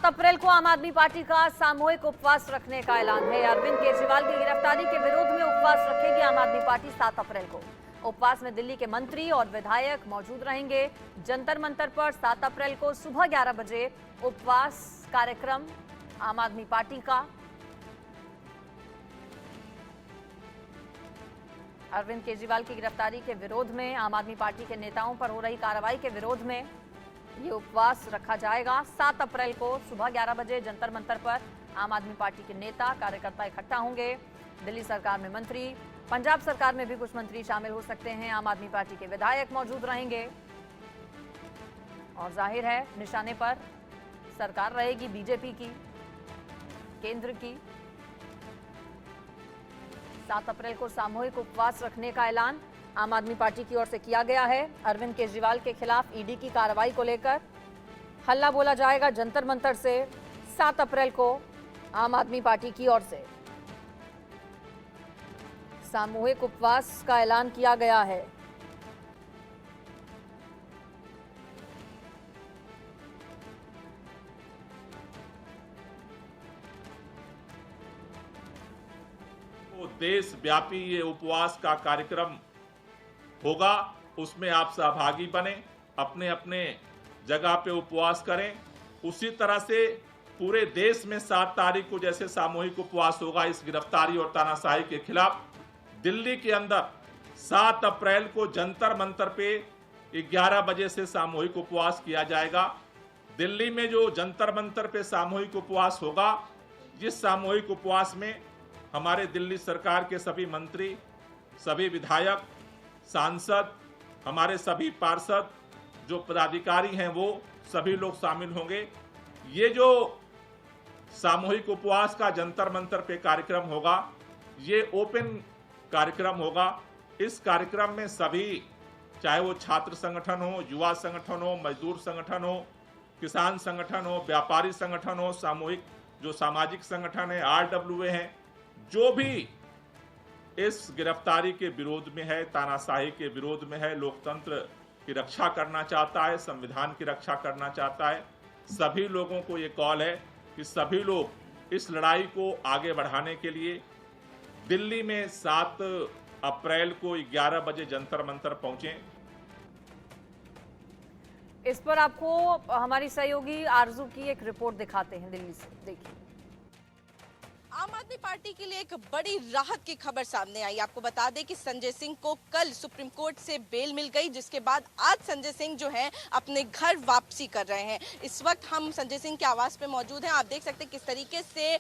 7 अप्रैल को आम आदमी पार्टी का सामूहिक उपवास रखने का ऐलान है। अरविंद केजरीवाल की गिरफ्तारी के विरोध में उपवास रखेगी आम आदमी पार्टी 7 अप्रैल को। उपवास में दिल्ली के मंत्री और विधायक मौजूद रहेंगे। जंतर मंतर पर 7 अप्रैल को सुबह 11 बजे उपवास कार्यक्रम आम आदमी पार्टी का। अरविंद केजरीवाल की गिरफ्तारी के विरोध में आम आदमी पार्टी के नेताओं पर हो रही कार्रवाई के विरोध में ये उपवास रखा जाएगा। 7 अप्रैल को सुबह 11 बजे जंतर मंतर पर आम आदमी पार्टी के नेता कार्यकर्ता इकट्ठा होंगे। दिल्ली सरकार में मंत्री, पंजाब सरकार में भी कुछ मंत्री शामिल हो सकते हैं। आम आदमी पार्टी के विधायक मौजूद रहेंगे और जाहिर है निशाने पर सरकार रहेगी बीजेपी की, केंद्र की। 7 अप्रैल को सामूहिक उपवास रखने का ऐलान आम आदमी पार्टी की ओर से किया गया है। अरविंद केजरीवाल के खिलाफ ईडी की कार्रवाई को लेकर हल्ला बोला जाएगा जंतर मंतर से। 7 अप्रैल को आम आदमी पार्टी की ओर से सामूहिक उपवास का ऐलान किया गया है। देशव्यापी ये उपवास का कार्यक्रम होगा, उसमें आप सहभागी बने, अपने अपने जगह पे उपवास करें। उसी तरह से पूरे देश में 7 तारीख को जैसे सामूहिक उपवास होगा इस गिरफ्तारी और तानाशाही के खिलाफ, दिल्ली के अंदर 7 अप्रैल को जंतर मंतर पे 11 बजे से सामूहिक उपवास किया जाएगा। दिल्ली में जो जंतर मंतर पे सामूहिक उपवास होगा, जिस सामूहिक उपवास में हमारे दिल्ली सरकार के सभी मंत्री, सभी विधायक, सांसद, हमारे सभी पार्षद, जो पदाधिकारी हैं वो सभी लोग शामिल होंगे। ये जो सामूहिक उपवास का जंतर मंतर पे कार्यक्रम होगा, ये ओपन कार्यक्रम होगा। इस कार्यक्रम में सभी, चाहे वो छात्र संगठन हो, युवा संगठन हो, मजदूर संगठन हो, किसान संगठन हो, व्यापारी संगठन हो, सामूहिक जो सामाजिक संगठन है, RWA हैं, जो भी इस गिरफ्तारी के विरोध में है, तानाशाही के विरोध में है, लोकतंत्र की रक्षा करना चाहता है, संविधान की रक्षा करना चाहता है, सभी लोगों को ये कॉल है कि सभी लोग इस लड़ाई को आगे बढ़ाने के लिए दिल्ली में 7 अप्रैल को 11 बजे जंतर मंतर पहुंचे। इस पर आपको हमारी सहयोगी आरजू की एक रिपोर्ट दिखाते हैं दिल्ली से, देखिए। आम आदमी पार्टी के लिए एक बड़ी राहत की खबर सामने आई। आपको बता दें कि संजय सिंह को कल सुप्रीम कोर्ट से बेल मिल गई, जिसके बाद आज संजय सिंह जो है अपने घर वापसी कर रहे हैं। इस वक्त हम संजय सिंह के आवास पे मौजूद हैं। आप देख सकते हैं किस तरीके से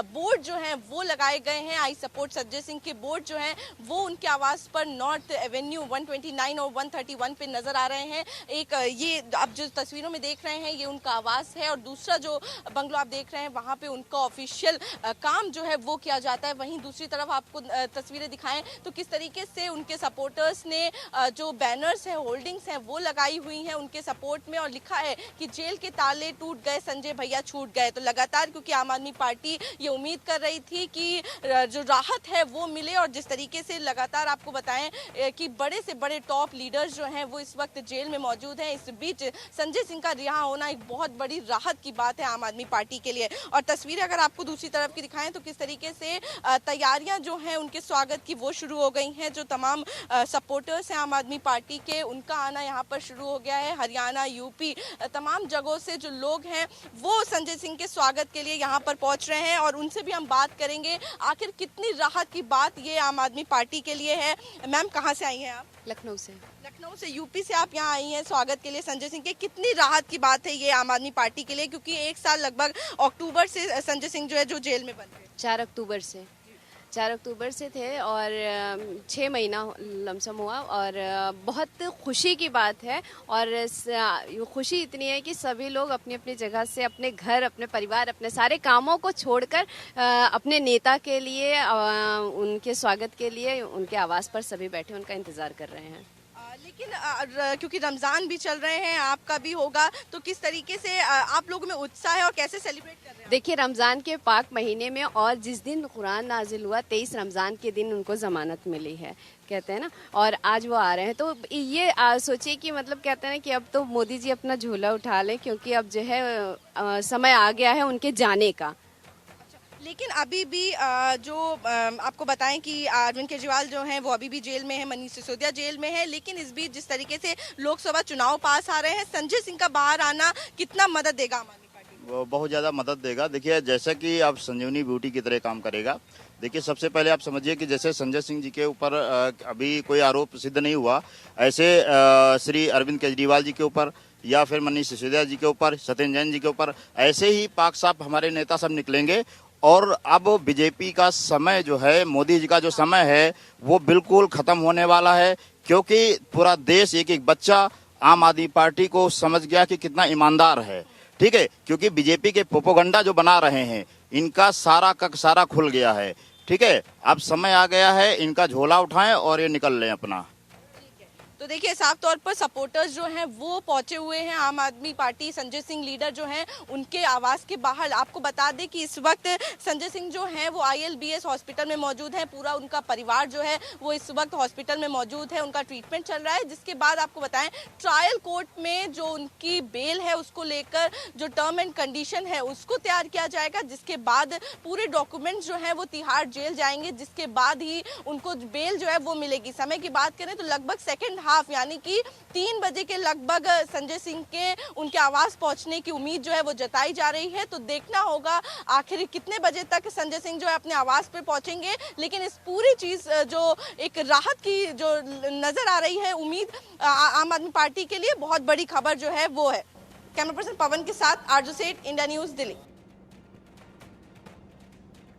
बोर्ड जो है वो लगाए गए हैं। आई सपोर्ट संजय सिंह के बोर्ड जो है वो उनके आवास पर नॉर्थ एवेन्यू 129 और 131 पे नजर आ रहे हैं। एक ये आप जो तस्वीरों में देख रहे हैं ये उनका आवास है, और दूसरा जो बंगलो आप देख रहे हैं वहां पे उनका ऑफिशियल काम जो है वो किया जाता है। वहीं दूसरी तरफ आपको तस्वीरें दिखाएं तो किस तरीके से उनके सपोर्टर्स ने जो बैनर्स हैं, होल्डिंग्स हैं वो लगाई हुई हैं उनके सपोर्ट में, और लिखा है कि जेल के ताले टूट गए, संजय भैया छूट गए। तो लगातार क्योंकि आम आदमी पार्टी ये उम्मीद कर रही थी कि जो राहत है वो मिले, और जिस तरीके से लगातार आपको बताएं कि बड़े से बड़े टॉप लीडर्स जो हैं वो इस वक्त जेल में मौजूद हैं। इस बीच संजय सिंह का रिहा होना एक बहुत बड़ी राहत की बात है आम आदमी पार्टी के लिए। और तस्वीरें अगर आपको दूसरी तरफ की दिखाएं तो किस तरीके से तैयारियां जो हैं उनके स्वागत की वो शुरू हो गई हैं। जो तमाम सपोर्टर्स हैं आम आदमी पार्टी के, उनका आना यहाँ पर शुरू हो गया है। हरियाणा, यूपी, तमाम जगहों से जो लोग हैं वो संजय सिंह के स्वागत के लिए यहाँ पर पहुँच रहे हैं, और उनसे भी हम बात करेंगे आखिर कितनी राहत की बात ये आम आदमी पार्टी के लिए है। मैम, कहाँ से आई हैं आप? लखनऊ से। लखनऊ से, यूपी से आप यहाँ आई हैं स्वागत के लिए संजय सिंह के। कितनी राहत की बात है ये आम आदमी पार्टी के लिए, क्योंकि 1 साल लगभग अक्टूबर से संजय सिंह जो है जो जेल में बंद है। 4 अक्टूबर से थे, और 6 महीना लमसम हुआ, और बहुत खुशी की बात है। और खुशी इतनी है कि सभी लोग अपनी अपनी जगह से अपने घर, अपने परिवार, अपने सारे कामों को छोड़कर अपने नेता के लिए, उनके स्वागत के लिए उनके आवास पर सभी बैठे उनका इंतजार कर रहे हैं। लेकिन क्योंकि रमजान भी चल रहे हैं, आपका भी होगा, तो किस तरीके से आप लोगों में उत्साह है और कैसे सेलिब्रेट कर रहे हैं? देखिए, रमज़ान के पाक महीने में और जिस दिन कुरान नाजिल हुआ 23 रमज़ान के दिन उनको ज़मानत मिली है, कहते हैं ना, और आज वो आ रहे हैं। तो ये सोचिए कि मतलब कहते हैं ना कि अब तो मोदी जी अपना झोला उठा लें, क्योंकि अब जो है समय आ गया है उनके जाने का। लेकिन अभी भी आपको बताएं कि अरविंद केजरीवाल जो हैं वो अभी भी जेल में है, मनीष सिसोदिया जेल में है। लेकिन इस बीच जिस तरीके से लोकसभा चुनाव पास आ रहे हैं, संजय सिंह का बाहर आना कितना मदद देगा आम आदमी पार्टी को? वो बहुत ज़्यादा मदद देगा। देखिए, जैसे कि अब संजीवनी बूटी की तरह काम करेगा। देखिए, सबसे पहले आप समझिए कि जैसे संजय सिंह जी के ऊपर अभी कोई आरोप सिद्ध नहीं हुआ, ऐसे श्री अरविंद केजरीवाल जी के ऊपर या फिर मनीष सिसोदिया जी के ऊपर, सत्येंद्र जैन जी के ऊपर ऐसे ही पाक साफ हमारे नेता सब निकलेंगे। और अब बीजेपी का समय जो है, मोदी जी का जो समय है, वो बिल्कुल खत्म होने वाला है, क्योंकि पूरा देश एक एक बच्चा आम आदमी पार्टी को समझ गया कि कितना ईमानदार है। ठीक है, क्योंकि बीजेपी के प्रोपोगंडा जो बना रहे हैं, इनका सारा खुल गया है। ठीक है, अब समय आ गया है, इनका झोला उठाएं और ये निकल लें अपना। तो देखिए, साफ तौर पर सपोर्टर्स जो हैं वो पहुंचे हुए हैं आम आदमी पार्टी, संजय सिंह लीडर जो हैं उनके आवास के बाहर। आपको बता दें कि इस वक्त संजय सिंह जो हैं वो ILBS हॉस्पिटल में मौजूद हैं। पूरा उनका परिवार जो है वो इस वक्त हॉस्पिटल में मौजूद है, उनका ट्रीटमेंट चल रहा है। जिसके बाद आपको बताएं, ट्रायल कोर्ट में जो उनकी बेल है उसको लेकर जो टर्म एंड कंडीशन है उसको तैयार किया जाएगा। जिसके बाद पूरे डॉक्यूमेंट्स जो है वो तिहाड़ जेल जाएंगे, जिसके बाद ही उनको बेल जो है वो मिलेगी। समय की बात करें तो लगभग सेकेंड हाफ यानी कि 3 बजे के लगभग संजय सिंह के उनके आवास पहुंचने की उम्मीद जो है वो जताई जा रही है। तो देखना होगा आखिर कितने बजे तक संजय सिंह जो है अपने आवास पे पहुंचेंगे। लेकिन इस पूरी चीज जो एक राहत की जो नजर आ रही है उम्मीद आम आदमी पार्टी के लिए, बहुत बड़ी खबर जो है वो है। कैमरा पर्सन पवन के साथ आरजू सेठ, इंडिया न्यूज, दिल्ली।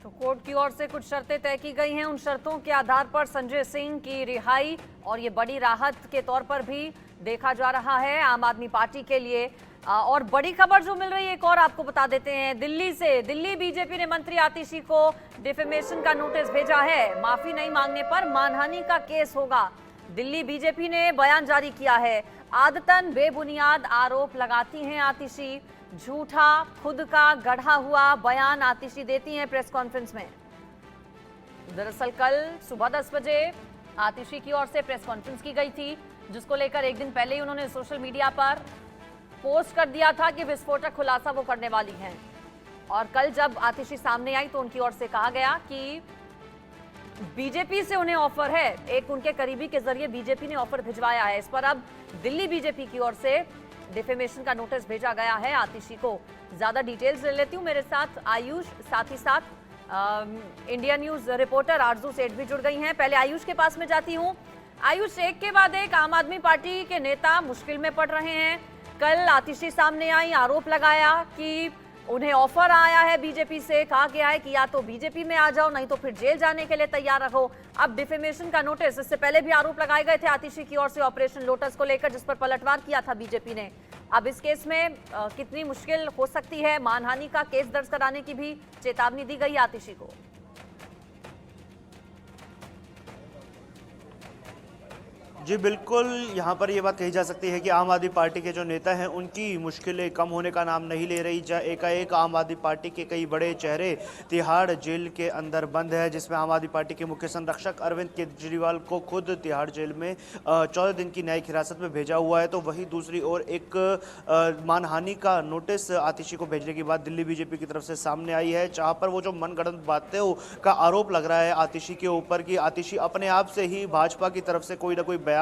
तो कोर्ट की ओर से कुछ शर्तें तय की गई हैं। उन शर्तों के आधार पर संजय सिंह की रिहाई और ये बड़ी राहत के तौर पर भी देखा जा रहा है आम आदमी पार्टी के लिए। और बड़ी खबर जो मिल रही है एक और आपको बता देते हैं, दिल्ली से। दिल्ली बीजेपी ने मंत्री आतिशी को डिफेमेशन का नोटिस भेजा है। माफी नहीं मांगने पर मानहानि का केस होगा। दिल्ली बीजेपी ने बयान जारी किया है। आदतन बेबुनियाद आरोप लगाती हैं आतिशी, झूठा खुद का गढ़ा हुआ बयान आतिशी देती हैं प्रेस कॉन्फ्रेंस में। दरअसल कल सुबह 10 बजे आतिशी की ओर से प्रेस कॉन्फ्रेंस की गई थी, जिसको लेकर एक दिन पहले ही उन्होंने सोशल मीडिया पर पोस्ट कर दिया था कि विस्फोटक खुलासा वो करने वाली हैं। और कल जब आतिशी सामने आई तो उनकी ओर से कहा गया कि बीजेपी से उन्हें ऑफर है, एक उनके करीबी के जरिए बीजेपी ने ऑफर भिजवाया है। इस पर अब दिल्ली बीजेपी की ओर से डिफेमेशन का नोटिस भेजा गया है आतिशी को। ज्यादा डिटेल्स ले लेती हूँ, मेरे साथ आयुष, साथ ही साथ इंडिया न्यूज रिपोर्टर आरजू सेठ भी जुड़ गई हैं। पहले आयुष के पास में जाती हूँ। आयुष, एक के बाद एक आम आदमी पार्टी के नेता मुश्किल में पड़ रहे हैं। कल आतिशी सामने आई, आरोप लगाया कि उन्हें ऑफर आया है बीजेपी से, कहा गया है कि या तो बीजेपी में आ जाओ नहीं तो फिर जेल जाने के लिए तैयार रहो। अब डिफेमेशन का नोटिस, इससे पहले भी आरोप लगाए गए थे आतिशी की ओर से ऑपरेशन लोटस को लेकर, जिस पर पलटवार किया था बीजेपी ने। अब इस केस में कितनी मुश्किल हो सकती है? मानहानि का केस दर्ज कराने की भी चेतावनी दी गई आतिशी को। जी बिल्कुल, यहाँ पर ये बात कही जा सकती है कि आम आदमी पार्टी के जो नेता हैं उनकी मुश्किलें कम होने का नाम नहीं ले रही। एकाएक आम आदमी पार्टी के कई बड़े चेहरे तिहाड़ जेल के अंदर बंद है, जिसमें आम आदमी पार्टी के मुख्य संरक्षक अरविंद केजरीवाल को खुद तिहाड़ जेल में 14 दिन की न्यायिक हिरासत में भेजा हुआ है। तो वहीं दूसरी ओर एक मानहानि का नोटिस आतिशी को भेजने की बात दिल्ली बीजेपी की तरफ से सामने आई है, जहाँ पर वो जो मनगढ़ंत बातों का आरोप लग रहा है आतिशी के ऊपर कि आतिशी अपने आप से ही भाजपा की तरफ से कोई ना कोई बयान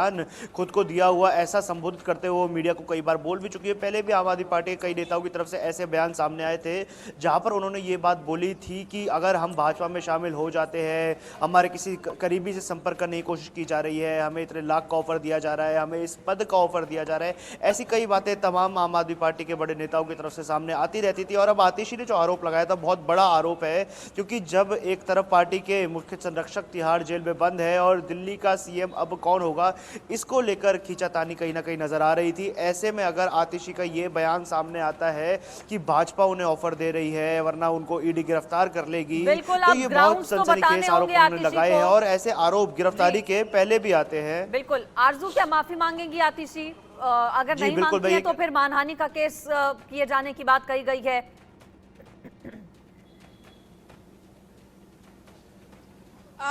खुद को दिया हुआ ऐसा संबोधित करते हुए मीडिया को कई बार बोल भी चुकी है। पहले भी आम आदमी पार्टी के कई नेताओं की तरफ से ऐसे बयान सामने आए थे, जहां पर उन्होंने ये बात बोली थी कि अगर हम भाजपा में शामिल हो जाते हैं, हमारे किसी करीबी से संपर्क करने की कोशिश की जा रही है, हमें इतने लाख का ऑफर दिया जा रहा है, हमें इस पद का ऑफर दिया जा रहा है, ऐसी कई बातें तमाम आम आदमी पार्टी के बड़े नेताओं की तरफ से सामने आती रहती थी। और अब आतिशी ने जो आरोप लगाया था बहुत बड़ा आरोप है, क्योंकि जब एक तरफ पार्टी के मुख्य संरक्षक तिहाड़ जेल में बंद है और दिल्ली का CM अब कौन होगा इसको लेकर खींचातानी कहीं ना कहीं नजर आ रही थी। ऐसे में अगर आतिशी का ये बयान सामने आता है कि भाजपा उन्हें ऑफर दे रही है वरना उनको ईडी गिरफ्तार कर लेगी, तो ये बहुत सनसनीखेज आरोप उन्होंने लगाए हैं और ऐसे आरोप गिरफ्तारी के पहले भी आते हैं। बिल्कुल। आरजू क्या माफी मांगेंगी आतिशी? अगर नहीं मांगती है तो फिर मानहानि का केस किए जाने की बात कही गई है।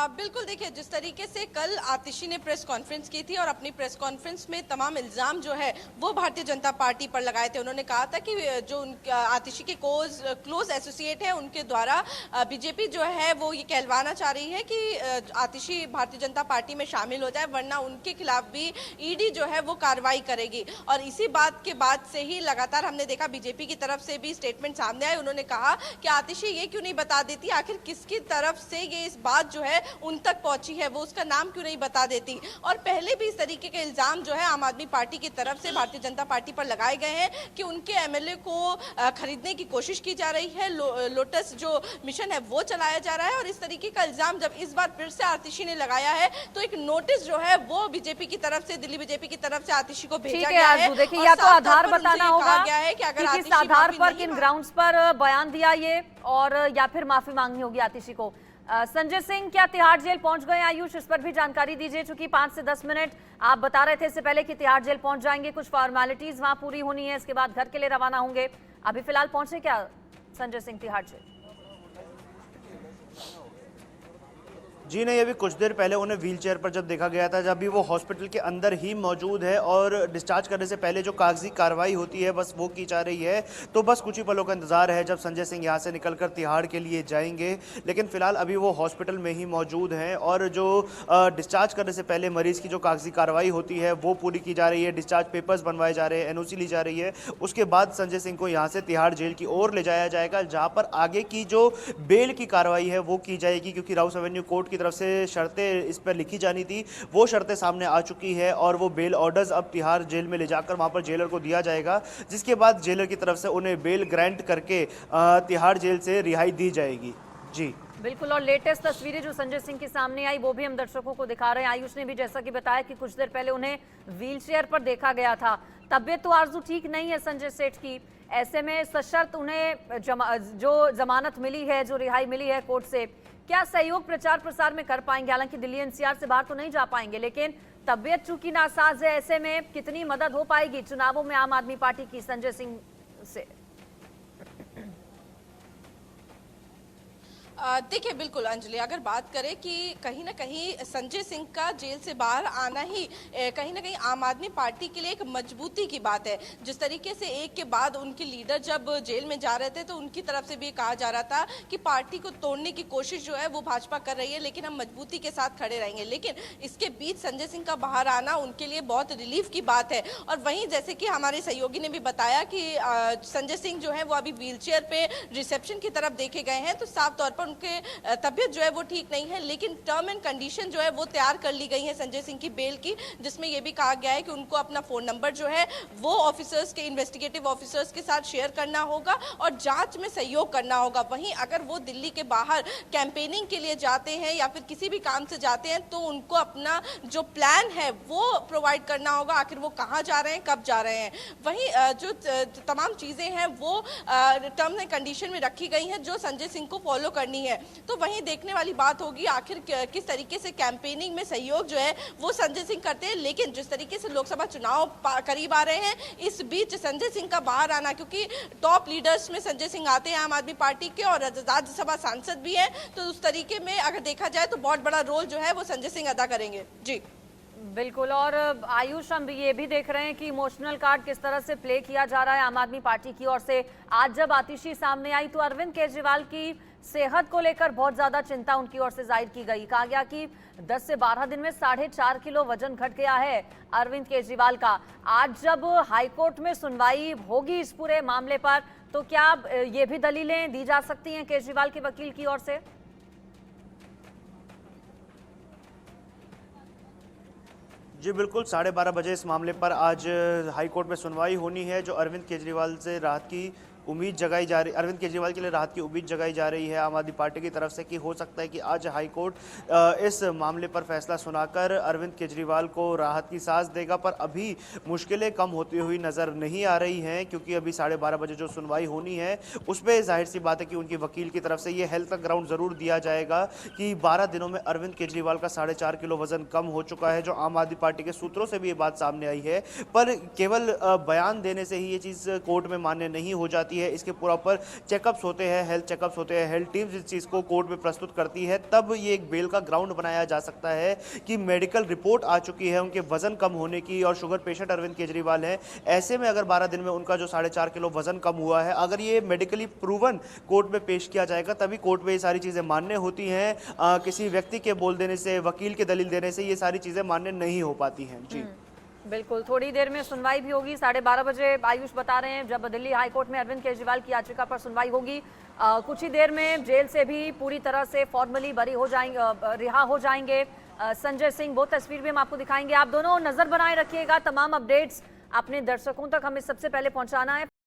बिल्कुल, देखिए जिस तरीके से कल आतिशी ने प्रेस कॉन्फ्रेंस की थी और अपनी प्रेस कॉन्फ्रेंस में तमाम इल्जाम जो है वो भारतीय जनता पार्टी पर लगाए थे। उन्होंने कहा था कि जो आतिशी के क्लोज एसोसिएट है उनके द्वारा बीजेपी जो है वो ये कहलवाना चाह रही है कि आतिशी भारतीय जनता पार्टी में शामिल हो जाए वरना उनके खिलाफ भी ईडी जो है वो कार्रवाई करेगी। और इसी बात के बाद से ही लगातार हमने देखा बीजेपी की तरफ से भी स्टेटमेंट सामने आए। उन्होंने कहा कि आतिशी ये क्यों नहीं बता देती आखिर किसकी तरफ से ये इस बात जो है उन तक पहुंची है, वो उसका नाम क्यों नहीं बता देती। और पहले भी इस तरीके के इल्जाम जो है आम आदमी पार्टी की तरफ से भारतीय जनता पार्टी पर लगाए गए हैं कि उनके एमएलए को खरीदने की कोशिश की जा रही है, लोटस जो मिशन है वो चलाया जा रहा है। और इस तरीके का इल्जाम जब इस बार फिर से आतिशी ने लगाया है तो एक नोटिस जो है वो बीजेपी की तरफ से, दिल्ली बीजेपी की तरफ से आतिशी को भेजा गया है। देखिए, या तो आधार बताना होगा कि अगर किस आधार पर, किन ग्राउंड्स पर बयान दिया ये, और या फिर माफी मांगनी होगी आतिशी को। संजय सिंह क्या तिहाड़ जेल पहुंच गए? आयुष, इस पर भी जानकारी दीजिए, चूंकि 5 से 10 मिनट आप बता रहे थे इससे पहले कि तिहाड़ जेल पहुंच जाएंगे, कुछ फॉर्मेलिटीज वहां पूरी होनी है, इसके बाद घर के लिए रवाना होंगे। अभी फिलहाल पहुंचे क्या संजय सिंह तिहाड़ जेल? जी नहीं, अभी कुछ देर पहले उन्हें व्हील चेयर पर जब देखा गया था, जब भी वो हॉस्पिटल के अंदर ही मौजूद है और डिस्चार्ज करने से पहले जो कागजी कार्रवाई होती है बस वो की जा रही है। तो बस कुछ ही पलों का इंतजार है जब संजय सिंह यहाँ से निकलकर तिहाड़ के लिए जाएंगे। लेकिन फिलहाल अभी वो हॉस्पिटल में ही मौजूद हैं और जो डिस्चार्ज करने से पहले मरीज की जो कागजी कार्रवाई होती है वो पूरी की जा रही है, डिस्चार्ज पेपर्स बनवाए जा रहे हैं, एनओसी ली जा रही है। उसके बाद संजय सिंह को यहाँ से तिहाड़ जेल की ओर ले जाया जाएगा, जहाँ पर आगे की जो बेल की कार्रवाई है वो की जाएगी, क्योंकि राउस एवेन्यू कोर्ट की तरफ से शर्तें इस पर लिखी जानी थी, वो शर्तें सामने आ चुकी है और वो बेल ऑर्डर्स अब तिहाड़ जेल में ले जाकर वहां पर जेलर को दिया जाएगा, जिसके बाद जेलर की तरफ से उन्हें बेल ग्रांट करके तिहाड़ जेल से रिहाई दी जाएगी। जी बिल्कुल। और लेटेस्ट तस्वीरें जो संजय सिंह के सामने आई वो भी हम दर्शकों को दिखा रहे हैं। आयुष ने भी जैसा कि बताया कि कुछ देर पहले उन्हें व्हील चेयर पर देखा गया था। तबियत तो आरजू ठीक नहीं है संजय सेठ की, ऐसे में सशर्त उन्हें जो जमानत मिली है, जो रिहाई मिली है कोर्ट से, क्या सहयोग प्रचार प्रसार में कर पाएंगे? हालांकि दिल्ली एनसीआर से बाहर तो नहीं जा पाएंगे, लेकिन तबियत चूंकि नासाज है, ऐसे में कितनी मदद हो पाएगी चुनावों में आम आदमी पार्टी की संजय सिंह से? देखिए बिल्कुल अंजलि, अगर बात करें कि कहीं ना कहीं संजय सिंह का जेल से बाहर आना ही कहीं ना कहीं आम आदमी पार्टी के लिए एक मजबूती की बात है। जिस तरीके से एक के बाद उनके लीडर जब जेल में जा रहे थे तो उनकी तरफ से भी कहा जा रहा था कि पार्टी को तोड़ने की कोशिश जो है वो भाजपा कर रही है, लेकिन हम मजबूती के साथ खड़े रहेंगे। लेकिन इसके बीच संजय सिंह का बाहर आना उनके लिए बहुत रिलीफ की बात है। और वहीं जैसे कि हमारे सहयोगी ने भी बताया कि संजय सिंह जो है वो अभी व्हील चेयर पे रिसेप्शन की तरफ देखे गए हैं, तो साफ तौर पर उनके तबियत जो है वो ठीक नहीं है। लेकिन टर्म एंड कंडीशन जो है वो तैयार कर ली गई है संजय सिंह की बेल की, जिसमें यह भी कहा गया है कि उनको अपना फोन नंबर जो है वो ऑफिसर्स के, इन्वेस्टिगेटिव ऑफिसर्स के साथ शेयर करना होगा और जांच में सहयोग करना होगा। वहीं अगर वो दिल्ली के बाहर कैंपेनिंग के लिए जाते हैं या फिर किसी भी काम से जाते हैं तो उनको अपना जो प्लान है वो प्रोवाइड करना होगा, आखिर वो कहाँ जा रहे हैं, कब जा रहे हैं। वहीं जो तमाम चीजें हैं वो टर्म्स एंड कंडीशन में रखी गई हैं जो संजय सिंह को फॉलो करनी है। तो वहीं देखने वाली बात होगी आखिर किस तरीके से कैंपेनिंग में सहयोग जो है वो संजय सिंह करते हैं। लेकिन जिस तरीके से लोकसभा चुनाव करीब आ रहे हैं, इस बीच संजय सिंह का बाहर आना, क्योंकि टॉप लीडर्स में संजय सिंह आते हैं आम आदमी पार्टी के और राज्यसभा सांसद भी हैं, तो उस तरीके में अगर देखा जाए तो बहुत बड़ा रोल जो है वो संजय सिंह अदा करेंगे। जी बिल्कुल। और आयुष, हम ये भी देख रहे हैं कि इमोशनल कार्ड किस तरह से प्ले किया जा रहा है आम आदमी पार्टी की ओर से। आज जब आतिशी सामने आई तो अरविंद केजरीवाल की सेहत को लेकर बहुत ज्यादा चिंता उनकी ओर से जाहिर की गई। कहा गया कि 10 से 12 दिन में 4.5 किलो वजन घट गया है अरविंद केजरीवाल का। आज जब हाईकोर्ट में सुनवाई होगी इस पूरे मामले पर, तो क्या ये भी दलीलें दी जा सकती हैं केजरीवाल के वकील की ओर से? जी बिल्कुल, 12:30 बजे इस मामले पर आज हाईकोर्ट में सुनवाई होनी है। जो अरविंद केजरीवाल से राहत की उम्मीद जगाई जा रही, अरविंद केजरीवाल के लिए राहत की उम्मीद जगाई जा रही है आम आदमी पार्टी की तरफ से कि हो सकता है कि आज हाईकोर्ट इस मामले पर फैसला सुनाकर अरविंद केजरीवाल को राहत की सांस देगा। पर अभी मुश्किलें कम होती हुई नजर नहीं आ रही हैं, क्योंकि अभी 12:30 बजे जो सुनवाई होनी है उसमें जाहिर सी बात है कि उनकी वकील की तरफ से ये हेल्थ का ग्राउंड जरूर दिया जाएगा कि 12 दिनों में अरविंद केजरीवाल का 4.5 किलो वजन कम हो चुका है, जो आम आदमी पार्टी के सूत्रों से भी ये बात सामने आई है। पर केवल बयान देने से ही ये चीज़ कोर्ट में मान्य नहीं हो जाती है, इसके प्रॉपर चेकअप्स होते हैं, हेल्थ चेकअप्स होते हैं, हेल्थ टीम्स इस चीज़ को कोर्ट में प्रस्तुत करती है, तब ये एक बेल का ग्राउंड बनाया जा सकता है कि मेडिकल रिपोर्ट आ चुकी है उनके वजन कम होने की और शुगर पेशेंट अरविंद केजरीवाल है। ऐसे में अगर 12 दिन में उनका जो 4.5 किलो वजन कम हुआ है, अगर ये मेडिकली प्रूवन कोर्ट में पेश किया जाएगा तभी कोर्ट में ये सारी चीज़ें मान्य होती हैं। किसी व्यक्ति के बोल देने से, वकील के दलील देने से ये सारी चीज़ें मान्य नहीं हो पाती हैं। जी बिल्कुल, थोड़ी देर में सुनवाई भी होगी। 12:30 बजे आयुष बता रहे हैं जब दिल्ली हाईकोर्ट में अरविंद केजरीवाल की याचिका पर सुनवाई होगी। कुछ ही देर में जेल से भी पूरी तरह से फॉर्मली बरी हो जाएंगे, रिहा हो जाएंगे संजय सिंह। वो तस्वीर भी हम आपको दिखाएंगे। आप दोनों नजर बनाए रखिएगा, तमाम अपडेट्स अपने दर्शकों तक हमें सबसे पहले पहुंचाना है।